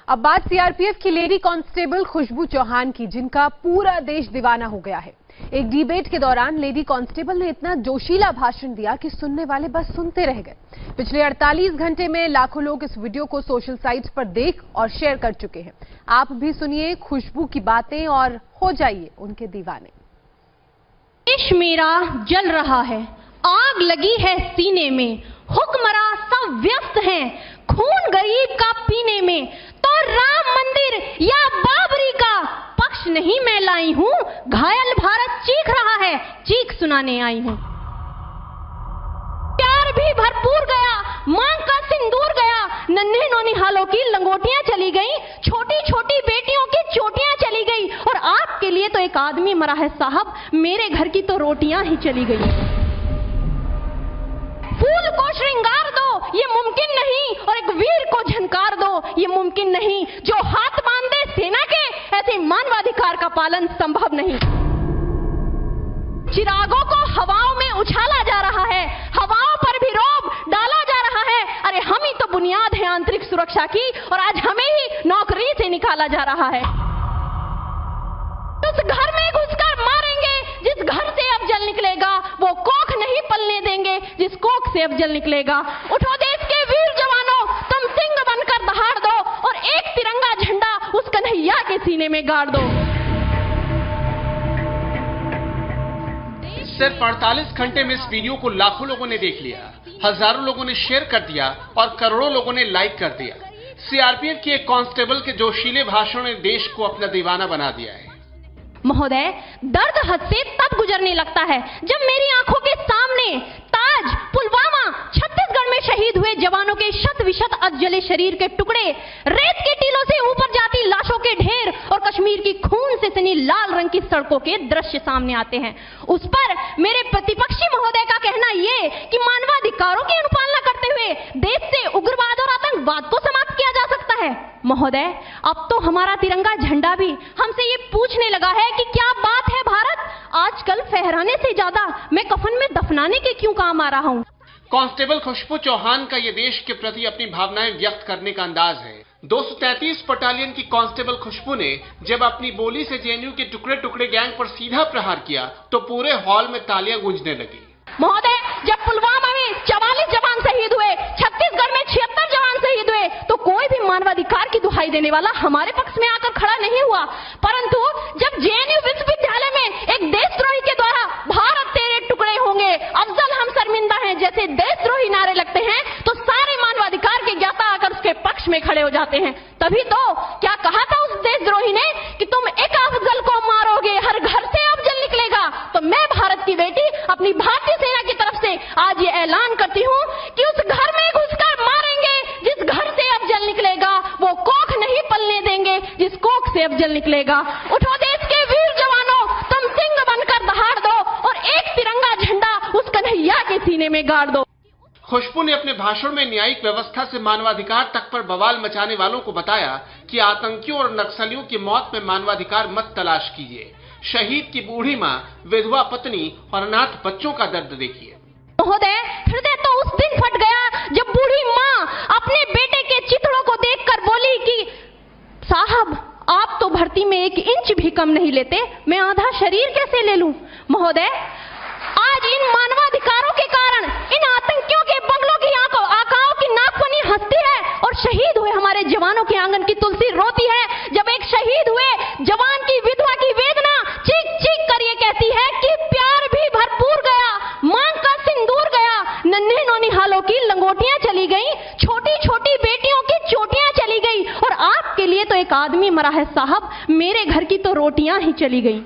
अब बात सीआरपीएफ की लेडी कांस्टेबल खुशबू चौहान की, जिनका पूरा देश दीवाना हो गया है। एक डिबेट के दौरान लेडी कांस्टेबल ने इतना जोशीला भाषण दिया कि सुनने वाले बस सुनते रह गए। पिछले 48 घंटे में लाखों लोग इस वीडियो को सोशल साइट्स पर देख और शेयर कर चुके हैं। आप भी सुनिए खुशबू की बातें और हो जाइए उनके दीवाने। देश मेरा जल रहा है, आग लगी है सीने में, हुक्मरां सब व्यस्त हैं खून गरीब का पीने में, तो राम मंदिर या बाबरी का पक्ष नहीं मैं लाई हूं, घायल भारत चीख रहा है, चीख सुनाने आई हूं। प्यार भी भरपूर गया, मांग का सिंदूर गया, नन्हे नौनिहालों की लंगोटियां चली गई, छोटी छोटी बेटियों की चोटियां चली गई, और आपके लिए तो एक आदमी मरा है साहब, मेरे घर की तो रोटियां ही चली गई। फूल को श्रृंगार दो ये मुमकिन नहीं, और एक वीर को झनकार दो ये मुमकिन नहीं, जो हाथ बांध दे सेना के ऐसे मानवाधिकार का पालन संभव नहीं। चिरागों को हवाओं में उछाला जा रहा है, हवाओं पर भी रोब डाला जा रहा है। अरे हम ही तो बुनियाद है आंतरिक सुरक्षा की, और आज हमें ही नौकरी से निकाला जा रहा है। उस घर में घुसकर मारेंगे जिस घर से अब जल निकलेगा, वो कोख नहीं पलने देंगे जिस कोख से अब जल निकलेगा। उठो देश के वीर जवानों, तुम सिंह बनकर दहाड़ दो, और एक तिरंगा झंडा उस कन्हैया के सीने में गाड़ दो। सिर्फ 48 घंटे में इस वीडियो को लाखों लोगों ने देख लिया, हजारों लोगों ने शेयर कर दिया और करोड़ों लोगों ने लाइक कर दिया। सीआरपीएफ की एक कांस्टेबल के जोशीले भाषण ने देश को अपना दीवाना बना दिया है। महोदय, दर्द हद से तब गुजरने लगता है जब मेरी आंखों के सामने ताज, पुलवामा, छत्तीसगढ़ में शहीद हुए जवानों के शत विशत अधजले शरीर के टुकड़े, रेत के टीलों से ऊपर जाती लाशों के ढेर और कश्मीर की खून से सनी लाल रंग की सड़कों के दृश्य सामने आते हैं। उस पर मेरे प्रतिपक्षी महोदय का कहना ये कि मानवाधिकारों की अनुपालना करते हुए देश से उग्रवाद और आतंकवाद को समाप्त किया जा सकता है। महोदय, अब तो हमारा तिरंगा झंडा भी हमसे ये पूछने लगा है कि क्या बात है भारत, आजकल फहराने से ज्यादा मैं कफन में दफनाने के क्यों काम आ रहा हूँ। कांस्टेबल खुशबू चौहान का ये देश के प्रति अपनी भावनाएं व्यक्त करने का अंदाज है। 233 बटालियन की कांस्टेबल खुशबू ने जब अपनी बोली से जेएनयू के टुकड़े टुकड़े गैंग पर सीधा प्रहार किया तो पूरे हॉल में तालियां गूंजने लगी। महोदय, जब पुलवामा में 44 जवान शहीद हुए, छत्तीसगढ़ में 76 जवान शहीद हुए, तो कोई भी मानवाधिकार की दुहाई देने वाला हमारे पक्ष में आकर खड़ा नहीं हुआ। परंतु जब जेएनयू विश्वविद्यालय में एक देशद्रोही के द्वारा भारत तेरे टुकड़े होंगे, अफजल हम शर्मिंदा हैं जैसे देशद्रोही नारे लगते हैं, तो सारे मानवाधिकार के ज्ञाता आकर उसके पक्ष में खड़े हो जाते हैं। तभी तो क्या कहा था उस देशद्रोही ने कि तुम एक अफजल को मारोगे, हर घर से अफजल निकलेगा। तो मैं भारत की बेटी अपनी भारतीय सेना की तरफ से आज ये ऐलान करती हूँ कि उस घर में घुसकर मारेंगे जिस घर से अफजल निकलेगा, वो कोख नहीं पलने देंगे जिस कोख से अफजल निकलेगा। उठो देश के वीर जवानों, तुम सिंह बनकर दहाड़ दो, और एक तिरंगा झंडा उस कन्हैया के सीने में गाड़ दो। खुशबू ने अपने भाषण में न्यायिक व्यवस्था से मानवाधिकार तक पर बवाल मचाने वालों को बताया कि आतंकियों और नक्सलियों की मौत में मानवाधिकार मत तलाश कीजिए, शहीद की बूढ़ी माँ, विधवा पत्नी और अनाथ बच्चों का दर्द देखिए। महोदय, हृदय तो उस दिन फट गया जब बूढ़ी माँ अपने बेटे के चिथड़ों को देखकर बोली कि साहब आप तो भर्ती में 1 इंच भी कम नहीं लेते, मैं आधा शरीर कैसे ले लूं। महोदय, आज इन मानवाधिकारों के कारण इन आतंकियों के बंगलों की आकाओं की नाकफनी हंसती है, और शहीद हुए हमारे जवानों के आंगन की तुलसी रोती है। जब एक शहीद हुए जवान की विधवा की वेदना चीख चीख कर ये कहती है कि प्यार भी भरपूर गया, मांग का सिंदूर गया, नन्हे नौनिहालों की लंगोटियां चली गई, छोटी छोटी बेटियों की चोटियां चली गई, और आपके लिए तो एक आदमी मरा है साहब, मेरे घर की तो रोटियां ही चली गई।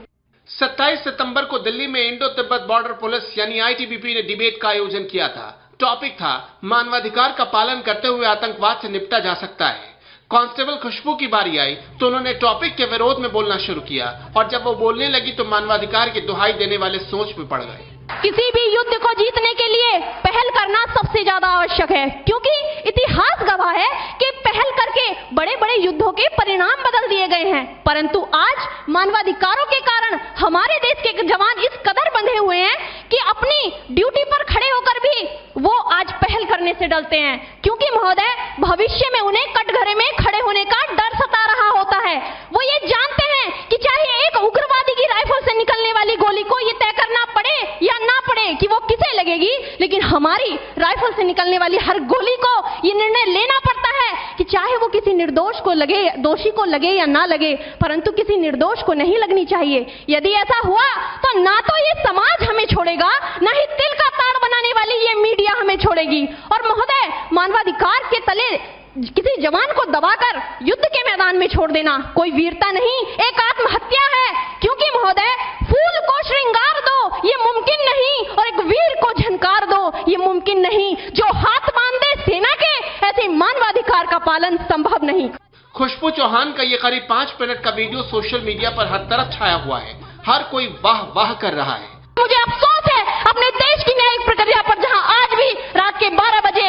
27 सितंबर को दिल्ली में इंडो तिब्बत बॉर्डर पुलिस यानी आईटीबीपी ने डिबेट का आयोजन किया था। टॉपिक था मानवाधिकार का पालन करते हुए आतंकवाद से निपटा जा सकता है। कांस्टेबल खुशबू की बारी आई तो उन्होंने टॉपिक के विरोध में बोलना शुरू किया, और जब वो बोलने लगी तो मानवाधिकार की दुहाई देने वाले सोच में पड़ गए। किसी भी युद्ध को जीतने के लिए पहल करना सबसे ज्यादा आवश्यक है, क्योंकि इतिहास गवाह है कि पहल करके बड़े बड़े युद्धों के परिणाम बदल दिए गए हैं। परंतु आज मानवाधिकारों के कारण हमारे देश के जवान इस कदर बंधे हुए हैं कि अपनी ड्यूटी पर खड़े होकर भी वो आज पहल करने से डरते हैं, क्योंकि महोदय भविष्य में उन्हें कटघरे में खड़े होने का डर चाहे वो किसी निर्दोष को लगे, दोषी को लगे या ना लगे, परंतु किसी निर्दोष को नहीं लगनी चाहिए। यदि ऐसा हुआ तो ना तो ये समाज हमें छोड़ेगा, ना ही तिल का ताड़ बनाने वाली ये मीडिया हमें छोड़ेगी। और महोदय, मानवाधिकार के तले किसी जवान को दबाकर युद्ध के मैदान में छोड़ देना कोई वीरता नहीं, एक आत्महत्या है। क्योंकि महोदय, फूल को श्रृंगार दो ये मुमकिन नहीं, और एक वीर को झनकार दो ये मुमकिन नहीं। जो हाथ बांध दे सेना के, ऐसे मानवाधिकार का पालन संभव नहीं। खुशबू चौहान का ये करीब 5 मिनट का वीडियो सोशल मीडिया पर हर तरफ छाया हुआ है। हर कोई वाह वाह कर रहा है। मुझे अफसोस है अपने देश की न्यायिक प्रक्रिया पर, जहां आज भी रात के 12 बजे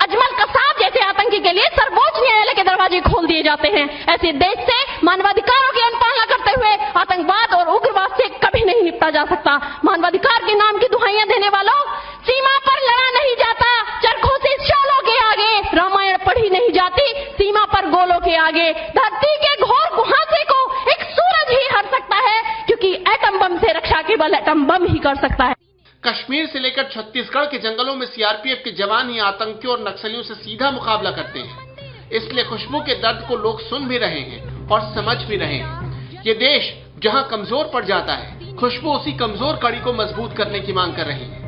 अजमल कसाब जैसे आतंकी के लिए सर्वोच्च न्यायालय के दरवाजे खोल दिए जाते हैं। ऐसे देश से मानवाधिकारों की अनुपालना करते हुए आतंकवाद और उग्रवाद से कभी नहीं निपटा जा सकता। मानवाधिकार के नाम की दुहाइयां देने वालों, सीमा पर लड़ा नहीं जाता चरखों से शोलों के आगे, रामायण पढ़ी नहीं जाती सीमा पर गोलों के आगे। धरती के घोर कुहासे को एक सूरज ही हर सकता है, क्योंकि एटम बम से रक्षा केवल एटम बम ही कर सकता है। कश्मीर से लेकर छत्तीसगढ़ के जंगलों में सीआरपीएफ के जवान ही आतंकियों और नक्सलियों से सीधा मुकाबला करते हैं। इसलिए खुशबू के दर्द को लोग सुन भी रहे हैं और समझ भी रहे हैं। ये देश जहां कमजोर पड़ जाता है, खुशबू उसी कमजोर कड़ी को मजबूत करने की मांग कर रही है।